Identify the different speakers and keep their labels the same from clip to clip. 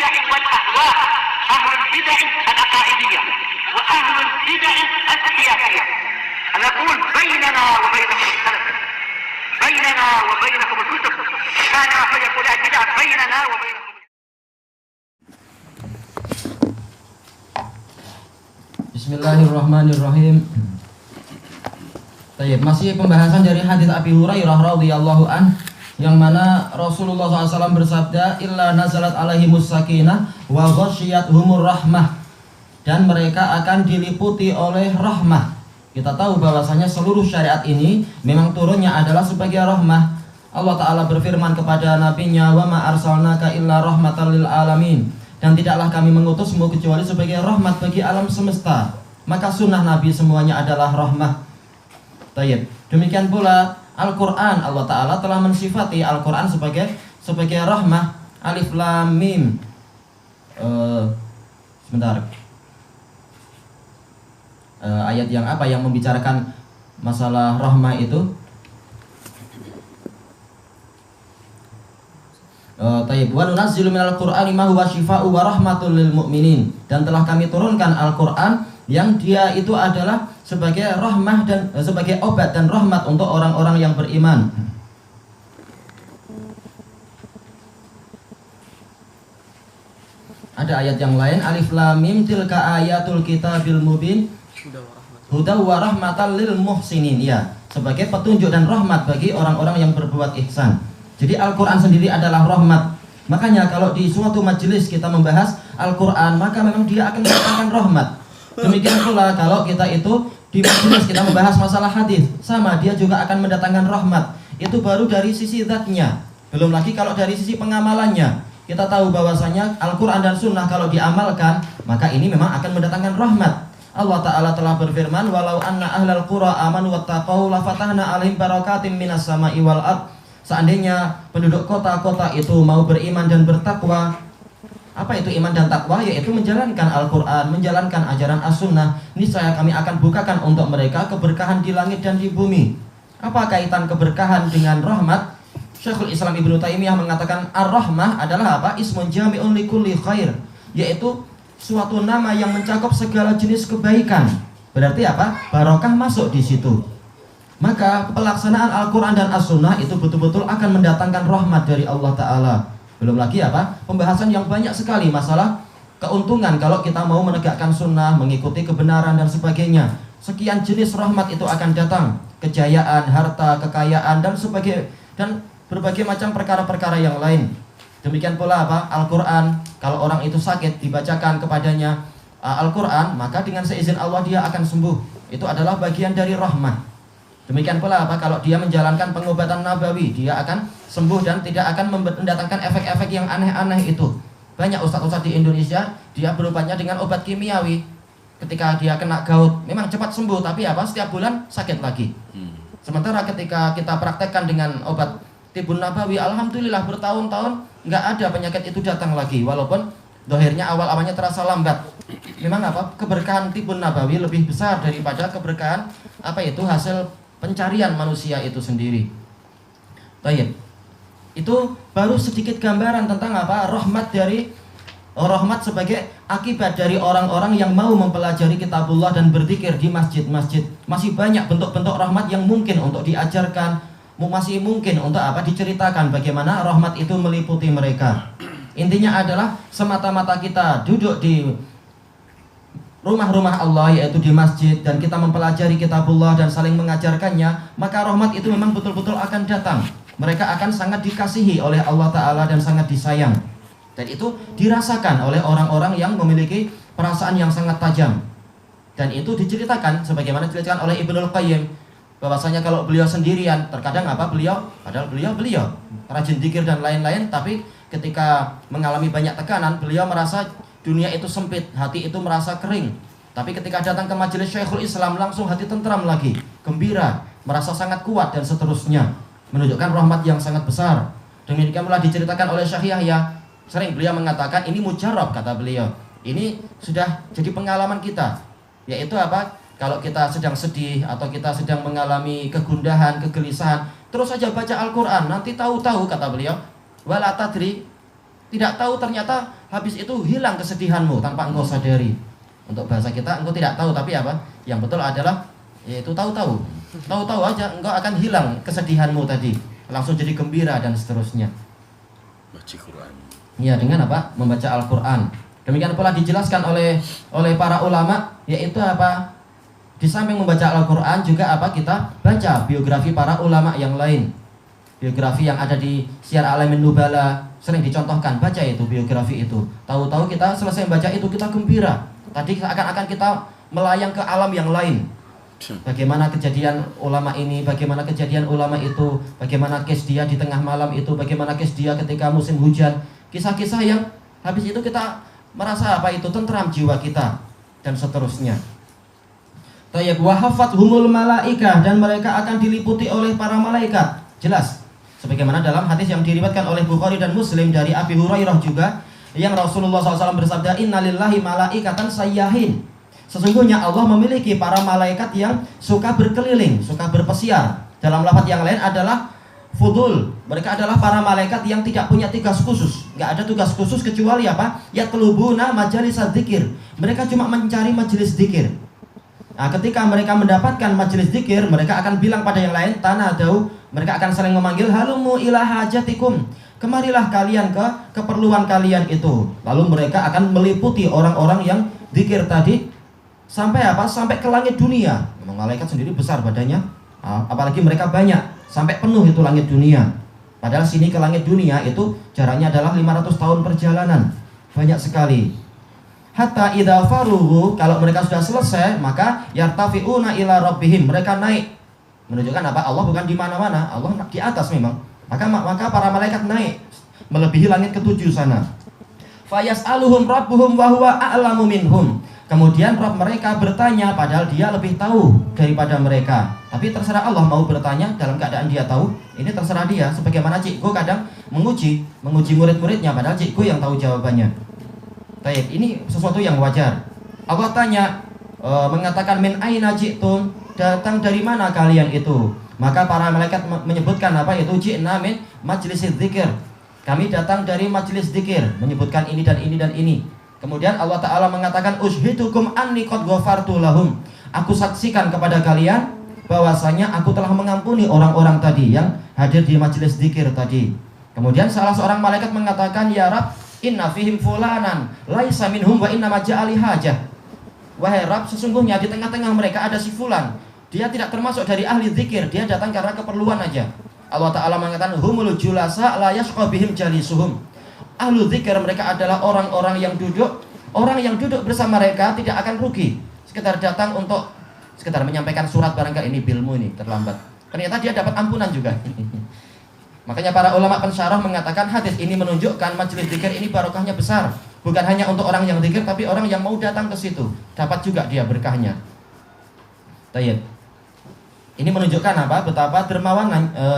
Speaker 1: البدع والأهواء، أهل البدع العقائدية وأهل البدع السياسية. نقول بيننا وبينكم السلف، بيننا وبينكم الكتب، كان فيقول البدع بيننا وبينكم.
Speaker 2: Bismillahirrahmanirrahim. Baik, masih pembahasan dari hadits Abi Hurairah radhiyallahu an, yang mana Rasulullah SAW bersabda, illa nazalat alaihimus sakinah wa ghasyiyatuhumur rahmah, dan mereka akan diliputi oleh rahmah. Kita tahu bahwasanya seluruh syariat ini memang turunnya adalah sebagai rahmah. Allah Ta'ala berfirman kepada nabinya, wa ma arsalnaka illa rahmatan lil alamin, dan tidaklah kami mengutusmu kecuali sebagai rahmat bagi alam semesta. Maka sunnah Nabi semuanya adalah rahmah. Tayyib. Demikian pula Al-Quran, Allah Ta'ala telah mensifati Al-Quran sebagai rahmah. Alif Lam Mim. Sebentar. Ayat yang apa yang membicarakan masalah rahmah itu? Tayyib. Wa nunazzilu minal Qur'ani ma huwa syifaa'u wa rahmatul lil mu'minin, dan telah kami turunkan Al-Qur'an yang dia itu adalah sebagai rahmah dan sebagai obat dan rahmat untuk orang-orang yang beriman. Ada ayat yang lain, Alif Lam Mim tilka ayatul kitabil mubin hudaw wa rahmatan lil muhsinin, ya, sebagai petunjuk dan rahmat bagi orang-orang yang berbuat ihsan. Jadi Al-Quran sendiri adalah rahmat. Makanya kalau di suatu majelis kita membahas Al-Quran, maka memang dia akan mendatangkan rahmat. Demikian pula kalau kita itu di majelis kita membahas masalah hadis, sama, dia juga akan mendatangkan rahmat. Itu baru dari sisi zatnya. Belum lagi kalau dari sisi pengamalannya. Kita tahu bahwasanya Al-Quran dan Sunnah kalau diamalkan, maka ini memang akan mendatangkan rahmat. Allah Ta'ala telah berfirman, walau anna ahlal qura amanu wattaqau lafatahna alaihim barakatim minas sama'i wal ard. Seandainya penduduk kota-kota itu mau beriman dan bertakwa. Apa itu iman dan takwa? Yaitu menjalankan Al-Quran, menjalankan ajaran As-Sunnah. Niscaya kami akan bukakan untuk mereka keberkahan di langit dan di bumi. Apa kaitan keberkahan dengan rahmat? Syekhul Islam Ibnu Taimiyah mengatakan ar-rahmah adalah apa? Ismun jami'un likulli khair, yaitu suatu nama yang mencakup segala jenis kebaikan. Berarti apa? Barokah masuk di situ. Maka pelaksanaan Al-Quran dan As-Sunnah itu betul-betul akan mendatangkan rahmat dari Allah Ta'ala. Belum lagi apa? Pembahasan yang banyak sekali masalah keuntungan kalau kita mau menegakkan sunnah, mengikuti kebenaran dan sebagainya. Sekian jenis rahmat itu akan datang. Kejayaan, harta, kekayaan, dan berbagai macam perkara-perkara yang lain. Demikian pula apa? Al-Quran, kalau orang itu sakit dibacakan kepadanya Al-Quran, maka dengan seizin Allah dia akan sembuh. Itu adalah bagian dari rahmat. Demikian pula apa? Kalau dia menjalankan pengobatan nabawi, dia akan sembuh dan tidak akan mendatangkan efek-efek yang aneh-aneh itu. Banyak ustadz-ustadz di Indonesia, dia berobatnya dengan obat kimiawi. Ketika dia kena gout, memang cepat sembuh, tapi apa? Setiap bulan sakit lagi. Sementara ketika kita praktekkan dengan obat tibun nabawi, alhamdulillah bertahun-tahun nggak ada penyakit itu datang lagi. Walaupun dohirnya awal-awalnya terasa lambat. Memang apa? Keberkahan tibun nabawi lebih besar daripada keberkahan apa itu hasil pencarian manusia itu sendiri. Baik. Itu baru sedikit gambaran tentang apa? Rahmat sebagai akibat dari orang-orang yang mau mempelajari kitabullah dan berzikir di masjid-masjid. Masih banyak bentuk-bentuk rahmat yang mungkin untuk diajarkan, masih mungkin untuk apa? Diceritakan bagaimana rahmat itu meliputi mereka. Intinya adalah semata-mata kita duduk di rumah-rumah Allah, yaitu di masjid, dan kita mempelajari kitabullah dan saling mengajarkannya, maka rahmat itu memang betul-betul akan datang. Mereka akan sangat dikasihi oleh Allah Ta'ala dan sangat disayang. Dan itu dirasakan oleh orang-orang yang memiliki perasaan yang sangat tajam. Dan itu diceritakan sebagaimana diceritakan oleh Ibnul Qayyim, bahwasanya kalau beliau sendirian, terkadang apa? Padahal beliau rajin dzikir dan lain-lain, tapi ketika mengalami banyak tekanan, beliau merasa dunia itu sempit, hati itu merasa kering. Tapi ketika datang ke majelis Syekhul Islam, langsung hati tentram lagi, gembira, merasa sangat kuat dan seterusnya, menunjukkan rahmat yang sangat besar. Demikian pula diceritakan oleh Syekh Yahya, sering beliau mengatakan ini mujarab, kata beliau. Ini sudah jadi pengalaman kita, yaitu apa? Kalau kita sedang sedih atau kita sedang mengalami kegundahan, kegelisahan, terus saja baca Al-Quran, nanti tahu-tahu, kata beliau, wala tadri Tidak tahu ternyata habis itu hilang kesedihanmu tanpa engkau sadari. Untuk bahasa kita engkau tidak tahu, tapi apa? Yang betul adalah yaitu tahu-tahu. Tahu-tahu aja engkau akan hilang kesedihanmu tadi. Langsung jadi gembira dan seterusnya.
Speaker 3: Baca Quran.
Speaker 2: Ya, dengan apa? Membaca Al-Qur'an. Demikian pula dijelaskan oleh para ulama, yaitu apa? Di samping membaca Al-Qur'an juga apa? Kita baca biografi para ulama yang lain. Biografi yang ada di Syiar Alamin Nubala sering dicontohkan, baca itu biografi itu. Tahu-tahu kita selesai baca itu kita gembira. Tadi seakan-akan kita melayang ke alam yang lain. Bagaimana kejadian ulama ini, bagaimana kejadian ulama itu, bagaimana kes dia di tengah malam itu, bagaimana kes dia ketika musim hujan. Kisah-kisah yang habis itu kita merasa apa itu tentram jiwa kita dan seterusnya. Tayyib wa hafathumul malaikah, dan mereka akan diliputi oleh para malaikat. Jelas sebagaimana dalam hadis yang diriwayatkan oleh Bukhari dan Muslim dari Abi Hurairah juga, yang Rasulullah SAW bersabda, innalillahi malaikatan sayyahin. Sesungguhnya Allah memiliki para malaikat yang suka berkeliling, suka berpesiar. Dalam lafaz yang lain adalah fudul. Mereka adalah para malaikat yang tidak punya tugas khusus. Nggak ada tugas khusus kecuali apa? Yatlubuna majalis dzikir. Mereka cuma mencari majelis dzikir. Nah, ketika mereka mendapatkan majelis dzikir, mereka akan bilang pada yang lain, tanadau. Mereka akan saling memanggil, halumu ila hajatikum. Kemarilah kalian ke keperluan kalian itu. Lalu mereka akan meliputi orang-orang yang dzikir tadi sampai apa? Sampai ke langit dunia. Memang malaikat sendiri besar badannya, apalagi mereka banyak, sampai penuh itu langit dunia. Padahal sini ke langit dunia itu jaraknya adalah 500 tahun perjalanan. Banyak sekali. Hatta idza faruhu, kalau mereka sudah selesai, maka yartafiuna ila rabbihim, mereka naik. Menunjukkan apa? Allah bukan di mana-mana, Allah di atas memang. Maka para malaikat naik melebihi langit ketujuh sana. Fayas'aluhum rabbuhum wa huwa a'lamu minhum. Kemudian Rabb mereka bertanya, padahal dia lebih tahu daripada mereka. Tapi terserah Allah mau bertanya dalam keadaan dia tahu. Ini terserah dia. Sebagaimana cikgu kadang menguji murid-muridnya, padahal cikgu yang tahu jawabannya. Baik, ini sesuatu yang wajar. Allah tanya, mengatakan min aina ji'tum, datang dari mana kalian itu? Maka para malaikat menyebutkan apa? Itu ji'na min majlis dzikir. Kami datang dari majelis dzikir, menyebutkan ini dan ini dan ini. Kemudian Allah Ta'ala mengatakan, ushidukum anni qad ghafartu lahum. Aku saksikan kepada kalian bahwasanya aku telah mengampuni orang-orang tadi yang hadir di majelis dzikir tadi. Kemudian salah seorang malaikat mengatakan, ya Rabb, inna fihim fulanan laisa minhum wa inna maja'ali hajah. Wahai Rabb, sesungguhnya di tengah-tengah mereka ada si fulan. Dia tidak termasuk dari ahli dzikir, dia datang karena keperluan aja. Allah Ta'ala mengatakan, humul julasa la yashqa bihim jalisuhum. Ahlu dzikir mereka adalah orang-orang yang duduk bersama mereka tidak akan rugi. Sekedar datang untuk sekedar menyampaikan surat barangkali ini bilmu ini terlambat. Ternyata dia dapat ampunan juga. Makanya para ulama pensyarah mengatakan hadis ini menunjukkan majelis dzikir ini barokahnya besar. Bukan hanya untuk orang yang dzikir, tapi orang yang mau datang ke situ dapat juga dia berkahnya. Tayyib. Ini menunjukkan apa? Betapa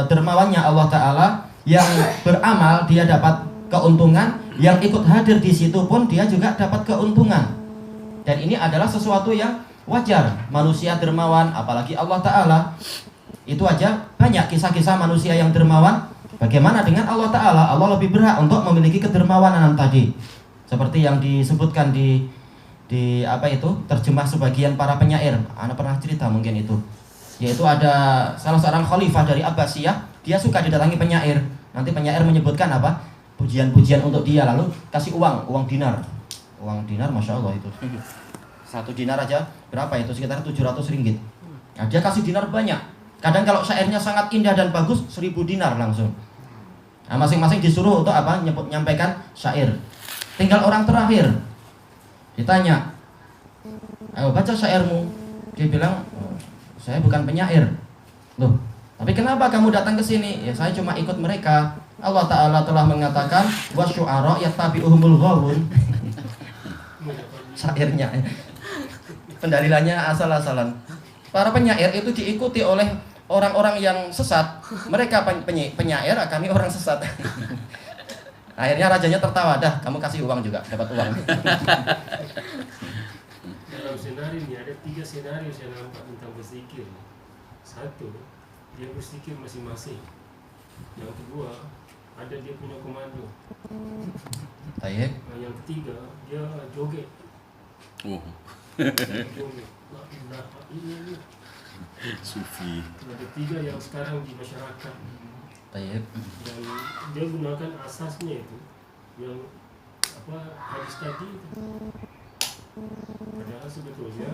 Speaker 2: dermawannya Allah Ta'ala, yang beramal dia dapat keuntungan, yang ikut hadir di situ pun dia juga dapat keuntungan. Dan ini adalah sesuatu yang wajar. Manusia dermawan, apalagi Allah Ta'ala. Itu aja banyak kisah-kisah manusia yang dermawan. Bagaimana dengan Allah Ta'ala? Allah lebih berhak untuk memiliki kedermawanan tadi. Seperti yang disebutkan di apa itu? Terjemah sebagian para penyair. Anda pernah cerita mungkin itu. Yaitu ada salah seorang khalifah dari Abbasiyah, dia suka didatangi penyair. Nanti penyair menyebutkan apa? Pujian-pujian untuk dia, lalu kasih uang dinar. Uang dinar Masya Allah itu. 1 dinar aja berapa itu? Sekitar 700 ringgit. Nah, dia kasih dinar banyak. Kadang kalau syairnya sangat indah dan bagus, 1000 dinar langsung. Nah, masing-masing disuruh untuk apa? Nyampaikan syair. Tinggal orang terakhir ditanya, ayo baca syairmu. Dia bilang, saya bukan penyair. Loh, tapi kenapa kamu datang ke sini? Ya saya cuma ikut mereka. Allah Ta'ala telah mengatakan, wasyu'ara yattabi'uhumul ghawun. Syairnya, pendalilannya asal-asalan. Para penyair itu diikuti oleh orang-orang yang sesat. Mereka penyair, kami orang sesat. Akhirnya rajanya tertawa, dah kamu kasih uang juga, dapat uang.
Speaker 4: Dalam senario ini ada 3 senario saya nampak tentang berzikir. 1, dia berzikir masing-masing. Yang kedua, ada dia punya komando.
Speaker 2: Tayyib.
Speaker 4: Nah, yang ketiga dia joget.
Speaker 3: Oh,
Speaker 4: Joget. La ilaha illallah.
Speaker 3: sufi.
Speaker 4: Ada tiga yang sekarang di masyarakat.
Speaker 2: Tayyib.
Speaker 4: Dan dia gunakan asasnya itu yang hadis tadi itu. Padahal sebetulnya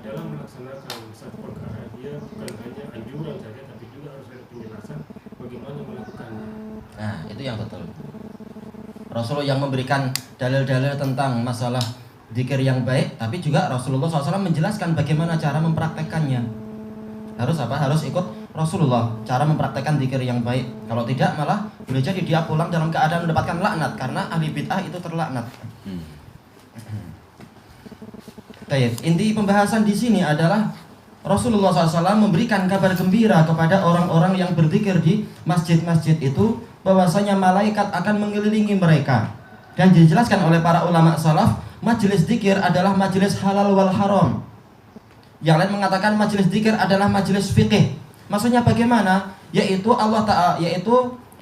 Speaker 4: dalam melaksanakan satu perkara dia bukan hanya anjuran saja tapi juga harus ada penjelasan bagaimana melakukannya.
Speaker 2: Nah, itu yang betul. Rasulullah yang memberikan dalil-dalil tentang masalah zikir yang baik, tapi juga Rasulullah SAW menjelaskan bagaimana cara mempraktekannya. Harus apa? Harus ikut Rasulullah cara mempraktekkan zikir yang baik. Kalau tidak malah boleh jadi dia pulang dalam keadaan mendapatkan laknat karena ahli bid'ah itu terlaknat. Baik, inti pembahasan di sini adalah Rasulullah SAW memberikan kabar gembira kepada orang-orang yang berzikir di masjid-masjid itu bahwasanya malaikat akan mengelilingi mereka. Dan dijelaskan oleh para ulama salaf, majelis zikir adalah majelis halal wal haram. Yang lain mengatakan majelis zikir adalah majelis fikih. Maksudnya bagaimana? Yaitu Allah Ta'ala, yaitu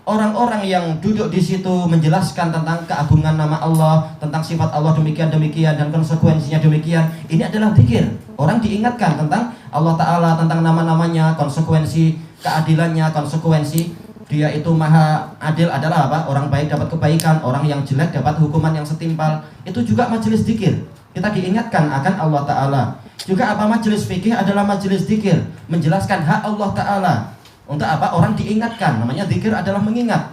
Speaker 2: orang-orang yang duduk di situ menjelaskan tentang keagungan nama Allah, tentang sifat Allah demikian-demikian dan konsekuensinya demikian. Ini adalah zikir. Orang diingatkan tentang Allah Ta'ala, tentang nama-namanya, konsekuensi keadilannya, konsekuensi dia itu maha adil adalah apa? Orang baik dapat kebaikan, orang yang jelek dapat hukuman yang setimpal. Itu juga majelis zikir. Kita diingatkan akan Allah Ta'ala. Juga apa? Majelis fikih adalah majelis zikir, menjelaskan hak Allah Ta'ala. Untuk apa? Orang diingatkan. Namanya zikir adalah mengingat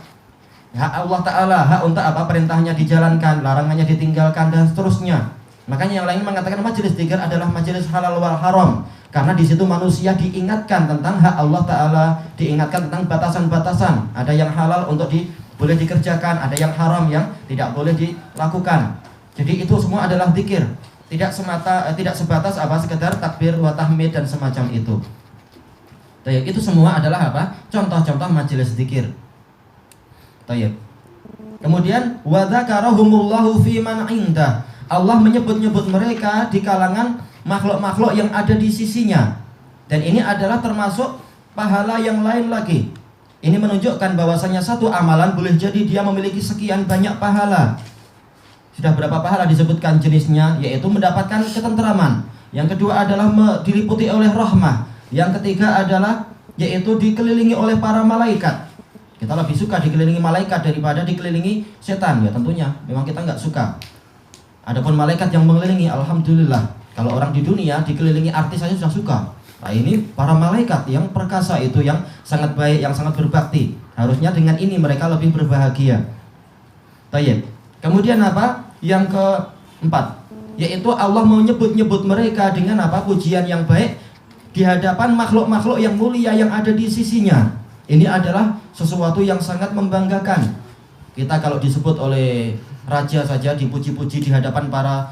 Speaker 2: hak Allah Ta'ala, hak untuk apa? Perintahnya dijalankan, larangannya ditinggalkan dan seterusnya. Makanya yang lain mengatakan majelis zikir adalah majelis halal wal haram, karena di situ manusia diingatkan tentang hak Allah Ta'ala, diingatkan tentang batasan-batasan. Ada yang halal untuk boleh dikerjakan, ada yang haram yang tidak boleh dilakukan. Jadi itu semua adalah zikir. Tidak sebatas apa? Sekedar takbir wa tahmid dan semacam itu. Tayyib, itu semua adalah apa? Contoh-contoh majelis zikir. Tayyib. Kemudian wa dzakarahumullahu fi man indah. Allah menyebut-nyebut mereka di kalangan makhluk-makhluk yang ada di sisinya. Dan ini adalah termasuk pahala yang lain lagi. Ini menunjukkan bahwasanya satu amalan boleh jadi dia memiliki sekian banyak pahala. Sudah berapa pahala disebutkan jenisnya, yaitu mendapatkan ketentraman. Yang kedua adalah diliputi oleh rahmah. Yang ketiga adalah yaitu dikelilingi oleh para malaikat. Kita lebih suka dikelilingi malaikat daripada dikelilingi setan, ya tentunya. Memang kita nggak suka. Adapun malaikat yang mengelilingi, alhamdulillah. Kalau orang di dunia dikelilingi artis saja sudah suka. Nah ini para malaikat yang perkasa itu, yang sangat baik, yang sangat berbakti. Harusnya dengan ini mereka lebih berbahagia. Tayyib. Kemudian apa? Yang keempat, yaitu Allah menyebut-nyebut mereka dengan apa? Pujian yang baik di hadapan makhluk-makhluk yang mulia yang ada di sisinya. Ini adalah sesuatu yang sangat membanggakan. Kita kalau disebut oleh raja saja dipuji-puji di hadapan para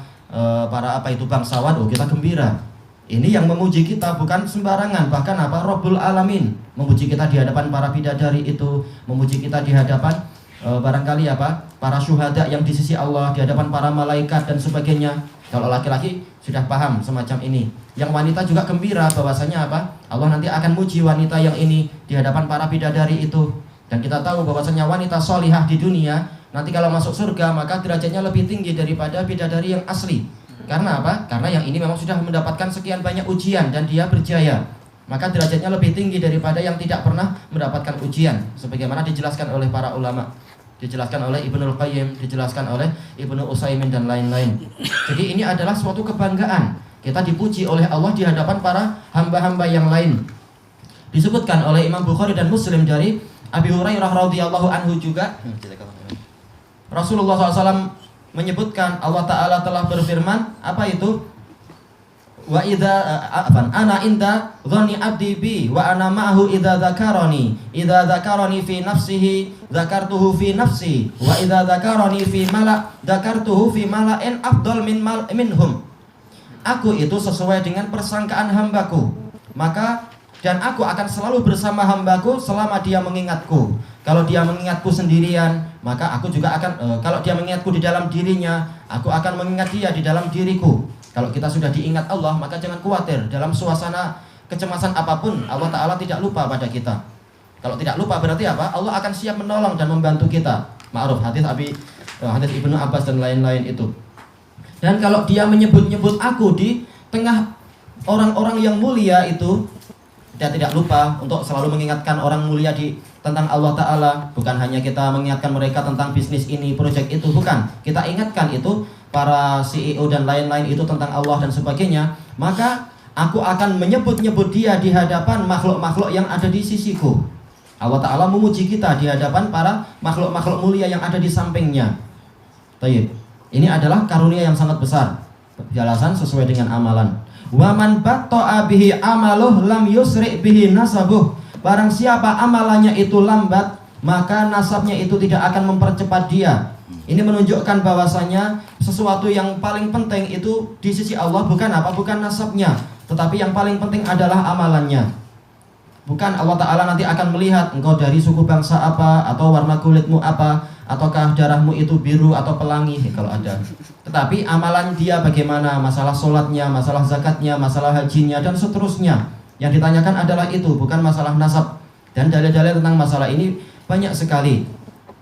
Speaker 2: bangsawan, oh kita gembira. Ini yang memuji kita bukan sembarangan, bahkan apa? Rabbul Alamin memuji kita di hadapan para bidadari itu, memuji kita di hadapan barangkali apa? Para syuhada yang di sisi Allah, di hadapan para malaikat dan sebagainya. Kalau laki-laki sudah paham semacam ini. Yang wanita juga gembira bahwasanya apa? Allah nanti akan muji wanita yang ini di hadapan para bidadari itu. Dan kita tahu bahwasanya wanita solihah di dunia nanti kalau masuk surga maka derajatnya lebih tinggi daripada bidadari yang asli. Karena apa? Karena yang ini memang sudah mendapatkan sekian banyak ujian dan dia berjaya. Maka derajatnya lebih tinggi daripada yang tidak pernah mendapatkan ujian. Sebagaimana dijelaskan oleh para ulama, dijelaskan oleh Ibnul Qayyim, dijelaskan oleh Ibnu Utsaimin dan lain-lain. Jadi ini adalah suatu kebanggaan. Kita dipuji oleh Allah di hadapan para hamba-hamba yang lain. Disebutkan oleh Imam Bukhari dan Muslim dari Abi Hurairah radhiyallahu anhu juga, Rasulullah SAW menyebutkan Allah Ta'ala telah berfirman, apa itu? Wa idza ana inda dhanni abdi bi wa ana ma'ahu idza dzakarani fi nafsihi dzakartuhu fi nafsi wa idza dzakarani fi mala dzakartuhu fi mala'in afdal minhum. Aku itu sesuai dengan persangkaan hambaku, dan aku akan selalu bersama hambaku selama dia mengingatku. Kalau dia mengingatku sendirian, maka aku juga akan kalau dia mengingatku di dalam dirinya, aku akan mengingat dia di dalam diriku. Kalau kita sudah diingat Allah, maka jangan khawatir dalam suasana kecemasan apapun, Allah Ta'ala tidak lupa pada kita. Kalau tidak lupa berarti apa? Allah akan siap menolong dan membantu kita. Ma'ruf hadis hadis Ibnu Abbas dan lain-lain itu. Dan kalau dia menyebut-nyebut aku di tengah orang-orang yang mulia itu, dia tidak lupa untuk selalu mengingatkan orang mulia tentang Allah Ta'ala. Bukan hanya kita mengingatkan mereka tentang bisnis ini, proyek itu, bukan. Kita ingatkan itu para CEO dan lain-lain itu tentang Allah dan sebagainya. Maka aku akan menyebut-nyebut dia di hadapan makhluk-makhluk yang ada di sisiku. Allah Ta'ala memuji kita di hadapan para makhluk-makhluk mulia yang ada di sampingnya. Tayyib. Ini adalah karunia yang sangat besar. Jelasan sesuai dengan amalan. Wa man batta'a bihi amaluh lam yusri' bihi nasabuh. Barang siapa amalannya itu lambat, maka nasabnya itu tidak akan mempercepat dia. Ini menunjukkan bahwasanya sesuatu yang paling penting itu di sisi Allah bukan apa? Bukan nasabnya, tetapi yang paling penting adalah amalannya. Bukan Allah Ta'ala nanti akan melihat engkau dari suku bangsa apa, atau warna kulitmu apa, ataukah darahmu itu biru atau pelangi kalau ada. Tetapi amalan dia bagaimana, masalah sholatnya, masalah zakatnya, masalah hajinya, dan seterusnya. Yang ditanyakan adalah itu, bukan masalah nasab. Dan dalil-dalil tentang masalah ini banyak sekali.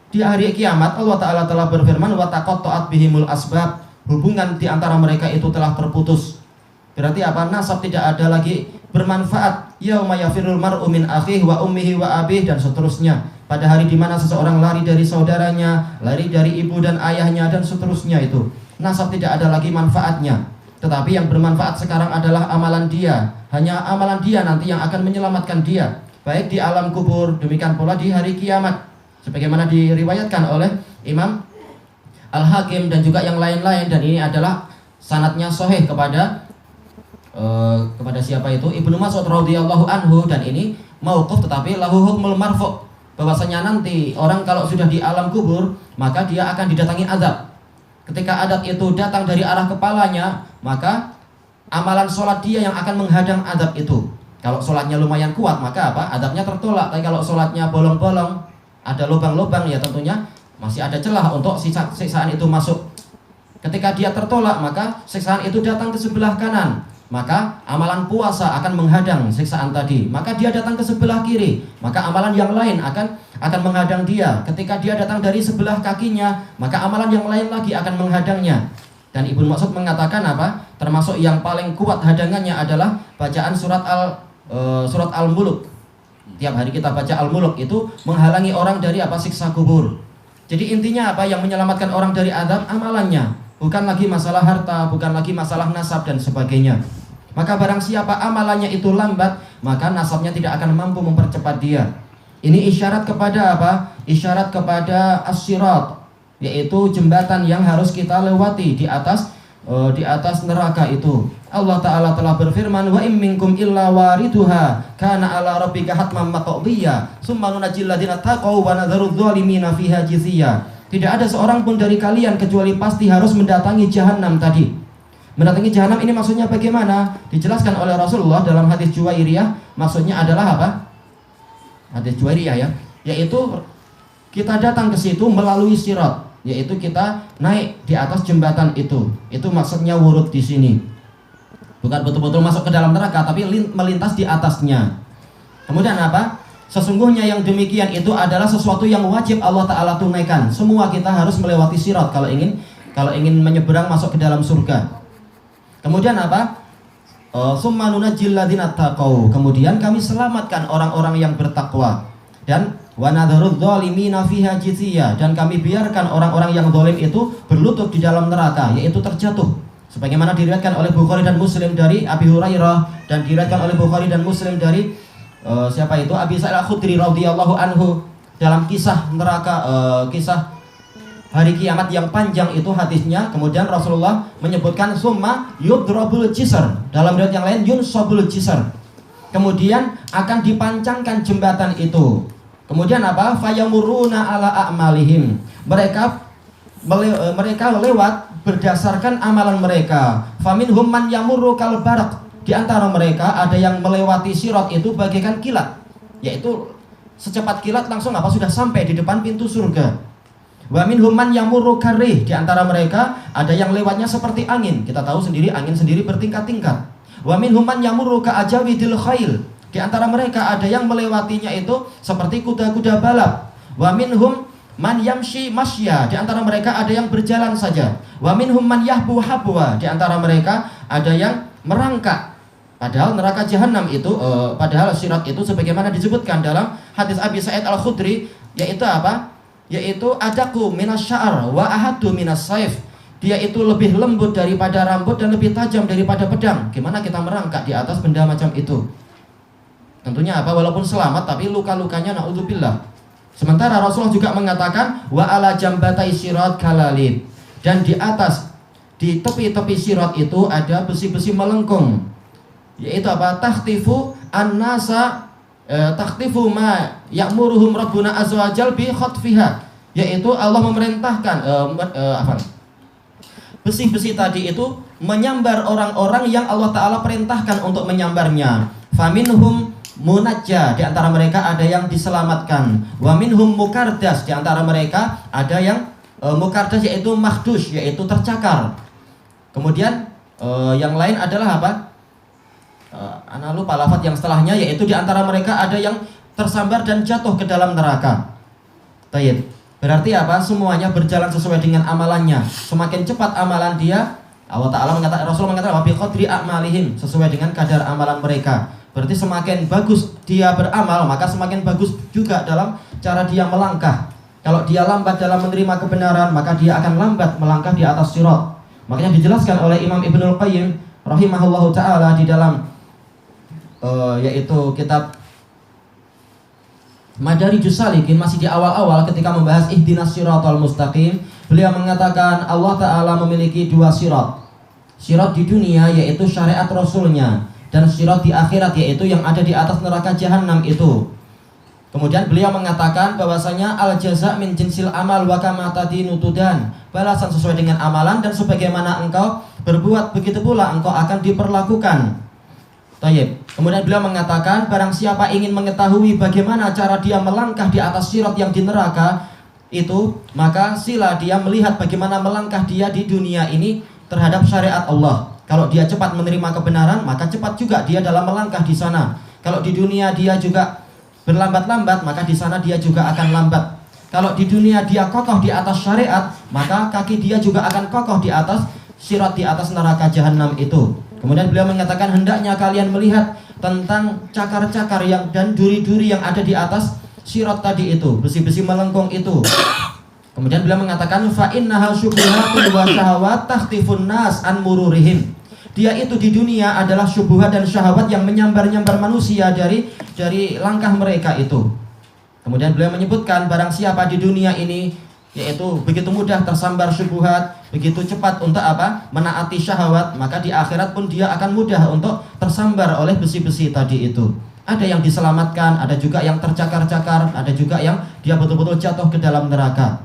Speaker 2: Di hari kiamat Allah Ta'ala telah berfirman, wa taqatta'at bihimul asbab. Hubungan di antara mereka itu telah terputus. Berarti apa? Nasab tidak ada lagi bermanfaat. Yauma yafirul mar'u min akhihi wa ummihi wa abihi, dan seterusnya. Pada hari di mana seseorang lari dari saudaranya, lari dari ibu dan ayahnya, dan seterusnya itu. Nasab tidak ada lagi manfaatnya. Tetapi yang bermanfaat sekarang adalah amalan dia. Hanya amalan dia nanti yang akan menyelamatkan dia, baik di alam kubur, demikian pula di hari kiamat. Sebagaimana diriwayatkan oleh Imam Al-Hakim dan juga yang lain-lain. Dan ini adalah sanadnya sahih kepada siapa itu? Ibnu Mas'ud radhiyallahu anhu. Dan ini mauquf tetapi lahu hukmul marfu', bahwasanya nanti orang kalau sudah di alam kubur maka dia akan didatangi azab. Ketika azab itu datang dari arah kepalanya, maka amalan sholat dia yang akan menghadang azab itu. Kalau sholatnya lumayan kuat maka apa? Azabnya tertolak. Tapi kalau sholatnya bolong-bolong, ada lubang-lubang, ya tentunya masih ada celah untuk siksaan itu masuk. Ketika dia tertolak maka siksaan itu datang ke sebelah kanan. Maka amalan puasa akan menghadang siksaan tadi. Maka dia datang ke sebelah kiri, maka amalan yang lain akan menghadang dia. Ketika dia datang dari sebelah kakinya, maka amalan yang lain lagi akan menghadangnya. Dan Ibnu Mas'ud mengatakan apa? Termasuk yang paling kuat hadangannya adalah bacaan surat Al-Mulk. Tiap hari kita baca Al-Mulk itu menghalangi orang dari apa? Siksa kubur. Jadi intinya apa? Yang menyelamatkan orang dari azab amalannya, bukan lagi masalah harta, bukan lagi masalah nasab dan sebagainya. Maka barang siapa amalannya itu lambat, maka nasabnya tidak akan mampu mempercepat dia. Ini isyarat kepada apa? Isyarat kepada as-sirat, yaitu jembatan yang harus kita lewati di atas neraka itu. Allah Ta'ala telah berfirman, wa in minkum illa wariduha kana ala rabbika hatman maqdiyya tsumma nunajjil ladzina taqaw wa nadharu adh-dhalimina fiha jithiya. Tidak ada seorang pun dari kalian kecuali pasti harus mendatangi jahanam tadi. Mendatangi jahanam ini maksudnya bagaimana? Dijelaskan oleh Rasulullah dalam hadis Juwairiyah. Maksudnya adalah apa? Hadis Juwairiyah ya, yaitu kita datang ke situ melalui sirat, yaitu kita naik di atas jembatan itu. Itu maksudnya wurud di sini. Bukan betul-betul masuk ke dalam neraka, tapi melintas di atasnya. Kemudian apa? Sesungguhnya yang demikian itu adalah sesuatu yang wajib Allah Ta'ala tunaikan. Semua kita harus melewati sirat kalau ingin menyeberang masuk ke dalam surga. Kemudian apa? Summa nunajjil ladzina taqaw. Kemudian kami selamatkan orang-orang yang bertakwa. Dan wa nadharudz zalimina fiha jithiya. Dan kami biarkan orang-orang yang zalim itu berlutut di dalam neraka, yaitu terjatuh. Sebagaimana diriwayatkan oleh Bukhari dan Muslim dari Abi Hurairah, dan diriwayatkan oleh Bukhari dan Muslim dari siapa itu? Abi Sa'id Al-Khudri radhiyallahu anhu, dalam kisah neraka, kisah hari kiamat yang panjang itu hadisnya. Kemudian Rasulullah menyebutkan summa yudrabul jisr, dalam riwayat yang lain yunsabul jisr. Kemudian akan dipancangkan jembatan itu. Kemudian apa? Fayamuruna ala a'malihim. Mereka lewat berdasarkan amalan mereka. Faminhum man yamurru kal barak. Di antara mereka ada yang melewati sirat itu bagaikan kilat, yaitu secepat kilat langsung apa? Sudah sampai di depan pintu surga. Wa minhum man yamurru karih. Di antara mereka ada yang lewatnya seperti angin. Kita tahu sendiri angin sendiri bertingkat-tingkat. Wa minhum man yamurru ka ajawidil khail. Di antara mereka ada yang melewatinya itu seperti kuda-kuda balap. Wa minhum man yamshi masya, di antara mereka ada yang berjalan saja. Wa minhum man yahbu habwa, di antara mereka ada yang merangkak. Padahal neraka jahanam itu padahal sirat itu sebagaimana disebutkan dalam hadis Abi Sa'id Al-Khudri, yaitu apa? Yaitu adaku minas sya'ar wa ahadu minas saif. Dia itu lebih lembut daripada rambut dan lebih tajam daripada pedang. Gimana kita merangkak di atas benda macam itu? Tentunya apa? Walaupun selamat tapi luka-lukanya naudzubillah. Sementara Rasulullah juga mengatakan wa ala jambatai sirat kalalib, dan di atas di tepi-tepi sirat itu ada besi-besi melengkung, yaitu apa? Takhtifu an-nasa takhtifu ma ya'muruhum rabbuna azza wajal bi khatfiha, yaitu Allah memerintahkan besi-besi tadi itu menyambar orang-orang yang Allah Ta'ala perintahkan untuk menyambarnya. Faminhum munajja, di antara mereka ada yang diselamatkan. Wa minhum mukardas, di antara mereka ada yang mukardas yaitu makhdus, yaitu tercakar. Kemudian yang lain adalah apa? Ana lupa lafaz yang setelahnya, yaitu di antara mereka ada yang tersambar dan jatuh ke dalam neraka. Tayyib. Berarti apa? Semuanya berjalan sesuai dengan amalannya. Semakin cepat amalan dia, Allah Ta'ala mengatakan, Rasul mengatakan bi qadri a'malihim, sesuai dengan kadar amalan mereka. Berarti semakin bagus dia beramal, maka semakin bagus juga dalam cara dia melangkah. Kalau dia lambat dalam menerima kebenaran, maka dia akan lambat melangkah di atas sirat. Makanya dijelaskan oleh Imam Ibnul Qayyim rahimahullahu ta'ala di dalam yaitu kitab Madarijus Salikin, masih di awal-awal ketika membahas ihdinas siratal mustaqim, beliau mengatakan Allah Ta'ala memiliki dua sirat. Sirat di dunia yaitu syariat Rasulnya, dan sirat di akhirat yaitu yang ada di atas neraka jahanam itu. Kemudian beliau mengatakan bahwasanya al jaza min jinsil amal wa kama tadinu tudan, balasan sesuai dengan amalan dan sebagaimana engkau berbuat begitu pula engkau akan diperlakukan. Tayyib. Kemudian beliau mengatakan barang siapa ingin mengetahui bagaimana cara dia melangkah di atas sirat yang di neraka itu, maka sila dia melihat bagaimana melangkah dia di dunia ini terhadap syariat Allah. Kalau dia cepat menerima kebenaran, maka cepat juga dia dalam melangkah di sana. Kalau di dunia dia juga berlambat-lambat, maka di sana dia juga akan lambat. Kalau di dunia dia kokoh di atas syariat, maka kaki dia juga akan kokoh di atas sirat, di atas neraka jahanam itu. Kemudian beliau mengatakan hendaknya kalian melihat tentang cakar-cakar yang dan duri-duri yang ada di atas sirat tadi itu, besi-besi melengkung itu. Kemudian beliau mengatakan fa innaha syubhatun wa syahawat takhtifun nas an mururihim. Dia itu di dunia adalah syubhat dan syahwat yang menyambar-nyambar manusia dari langkah mereka itu. Kemudian beliau menyebutkan barang siapa di dunia ini yaitu begitu mudah tersambar syubhat, begitu cepat untuk apa? Menaati syahwat, maka di akhirat pun dia akan mudah untuk tersambar oleh besi-besi tadi itu. Ada yang diselamatkan, ada juga yang tercakar-cakar, ada juga yang dia betul-betul jatuh ke dalam neraka.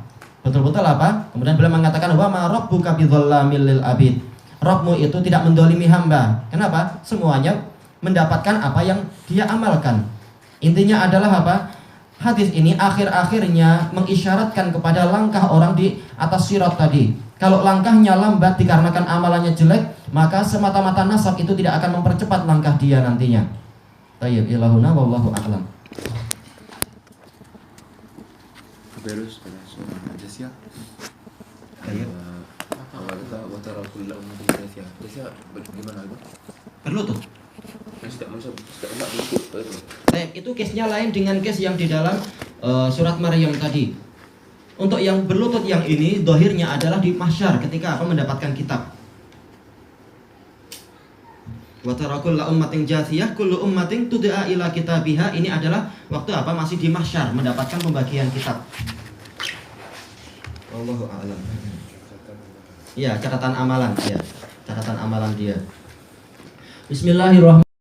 Speaker 2: Betul-betul apa? Kemudian beliau mengatakan wa ma rabbuka bidzallamil lil abid. Rabbmu itu tidak mendolimi hamba. Kenapa? Semuanya mendapatkan apa yang dia amalkan. Intinya adalah apa? Hadis ini akhir-akhirnya mengisyaratkan kepada langkah orang di atas sirat tadi. Kalau langkahnya lambat dikarenakan amalannya jelek, maka semata-mata nasab itu tidak akan mempercepat langkah dia nantinya. Tayyib ilahuna wallahu a'lam.
Speaker 3: Berus Jasia.
Speaker 2: Tayyib.
Speaker 3: Awal kata watara kullu ummatin Jasia. Jasia bagaimana itu?
Speaker 2: Berlutut.
Speaker 3: Tidak enggak begitu.
Speaker 2: Itu case-nya lain dengan case yang di dalam surat Maryam tadi. Untuk yang berlutut yang ini dohirnya adalah di mahsyar ketika apa mendapatkan kitab. Wa tara kullu ummatin jathiyah kullu ummatin tud'a ila kitabiha, ini adalah waktu apa masih di mahsyar mendapatkan pembagian kitab. Wallahu a'lam. Ya, catatan amalan, ya. Catatan amalan dia. Bismillahirrahmanirrahim.